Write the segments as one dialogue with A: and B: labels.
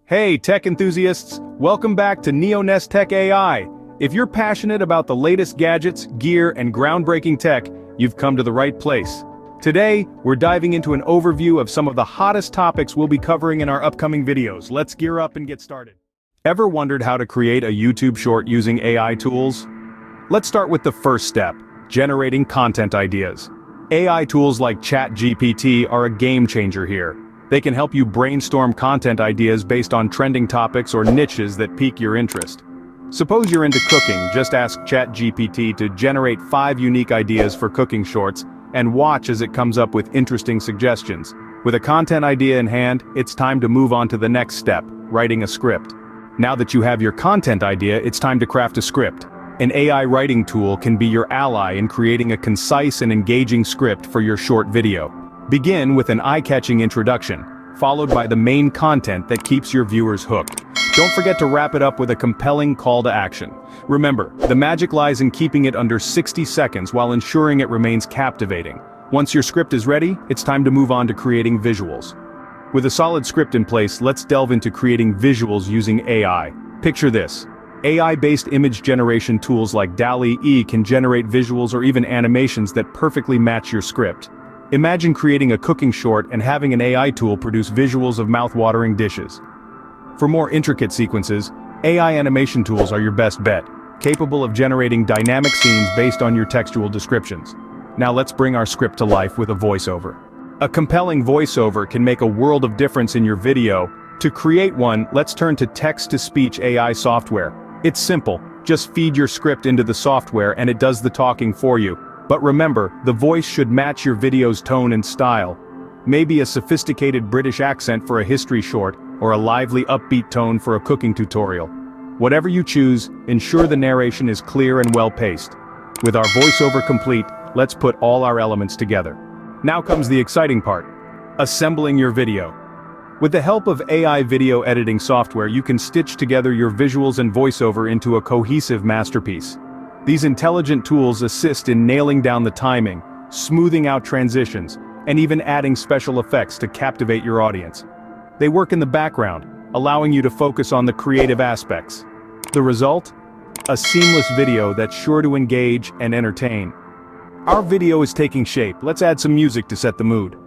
A: Hey tech enthusiasts, welcome back to NeoNest Tech AI. If you're passionate about the latest gadgets, gear, and groundbreaking tech, you've come to the right place. Today, we're diving into an overview of some of the hottest topics we'll be covering in our upcoming videos. Let's gear up and get started. Ever wondered how to create a YouTube short using AI tools? Let's start with the first step, generating content ideas. AI tools like ChatGPT are a game changer here. They can help you brainstorm content ideas based on trending topics or niches that pique your interest. Suppose you're into cooking, just ask ChatGPT to generate 5 unique ideas for cooking shorts, and watch as it comes up with interesting suggestions. With a content idea in hand, it's time to move on to the next step, writing a script. Now that you have your content idea, it's time to craft a script. An AI writing tool can be your ally in creating a concise and engaging script for your short video. Begin with an eye-catching introduction, followed by the main content that keeps your viewers hooked. Don't forget to wrap it up with a compelling call to action. Remember, the magic lies in keeping it under 60 seconds while ensuring it remains captivating. Once your script is ready, it's time to move on to creating visuals. With a solid script in place, let's delve into creating visuals using AI. Picture this. AI-based image generation tools like DALL-E can generate visuals or even animations that perfectly match your script. Imagine creating a cooking short and having an AI tool produce visuals of mouth-watering dishes. For more intricate sequences, AI animation tools are your best bet, capable of generating dynamic scenes based on your textual descriptions. Now let's bring our script to life with a voiceover. A compelling voiceover can make a world of difference in your video. To create one, let's turn to text-to-speech AI software. It's simple, just feed your script into the software and it does the talking for you. But remember, the voice should match your video's tone and style. Maybe a sophisticated British accent for a history short, or a lively upbeat tone for a cooking tutorial. Whatever you choose, ensure the narration is clear and well-paced. With our voiceover complete, let's put all our elements together. Now comes the exciting part, assembling your video. With the help of AI video editing software, you can stitch together your visuals and voiceover into a cohesive masterpiece. These intelligent tools assist in nailing down the timing, smoothing out transitions, and even adding special effects to captivate your audience. They work in the background, allowing you to focus on the creative aspects. The result? A seamless video that's sure to engage and entertain. Our video is taking shape. Let's add some music to set the mood.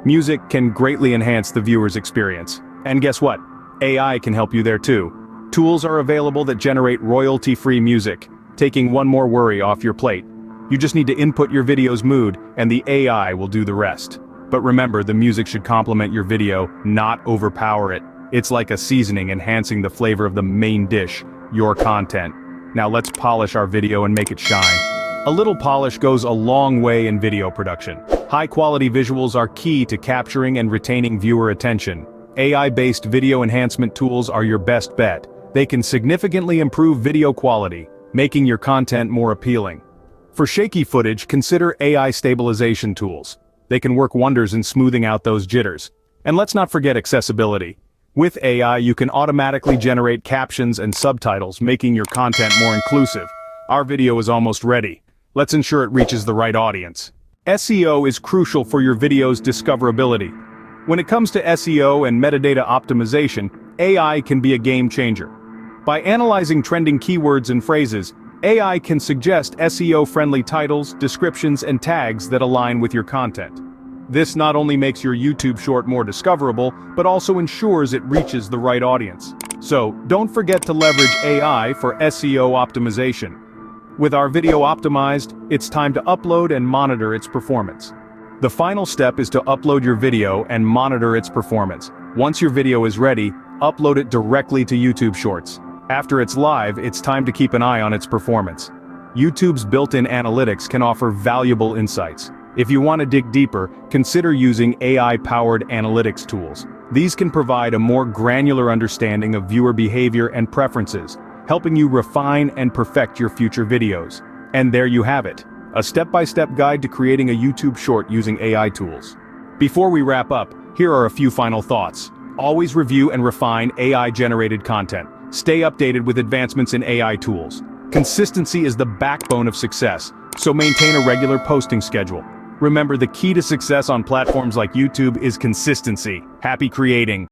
A: Music can greatly enhance the viewer's experience. And guess what? AI can help you there too. Tools are available that generate royalty-free music, taking one more worry off your plate. You just need to input your video's mood, and the AI will do the rest. But remember, the music should complement your video, not overpower it. It's like a seasoning enhancing the flavor of the main dish, your content. Now let's polish our video and make it shine. A little polish goes a long way in video production. High-quality visuals are key to capturing and retaining viewer attention. AI-based video enhancement tools are your best bet. They can significantly improve video quality, making your content more appealing. For shaky footage, consider AI stabilization tools. They can work wonders in smoothing out those jitters. And let's not forget accessibility. With AI, you can automatically generate captions and subtitles, making your content more inclusive. Our video is almost ready. Let's ensure it reaches the right audience. SEO is crucial for your video's discoverability. When it comes to SEO and metadata optimization, AI can be a game changer. By analyzing trending keywords and phrases, AI can suggest SEO-friendly titles, descriptions, and tags that align with your content. This not only makes your YouTube short more discoverable, but also ensures it reaches the right audience. So, don't forget to leverage AI for SEO optimization. With our video optimized, it's time to upload and monitor its performance. The final step is to upload your video and monitor its performance. Once your video is ready, upload it directly to YouTube Shorts. After it's live, it's time to keep an eye on its performance. YouTube's built-in analytics can offer valuable insights. If you want to dig deeper, consider using AI-powered analytics tools. These can provide a more granular understanding of viewer behavior and preferences, helping you refine and perfect your future videos. And there you have it, a step-by-step guide to creating a YouTube short using AI tools. Before we wrap up, here are a few final thoughts. Always review and refine AI-generated content. Stay updated with advancements in AI tools. Consistency is the backbone of success, so maintain a regular posting schedule. Remember, the key to success on platforms like YouTube is consistency. Happy creating!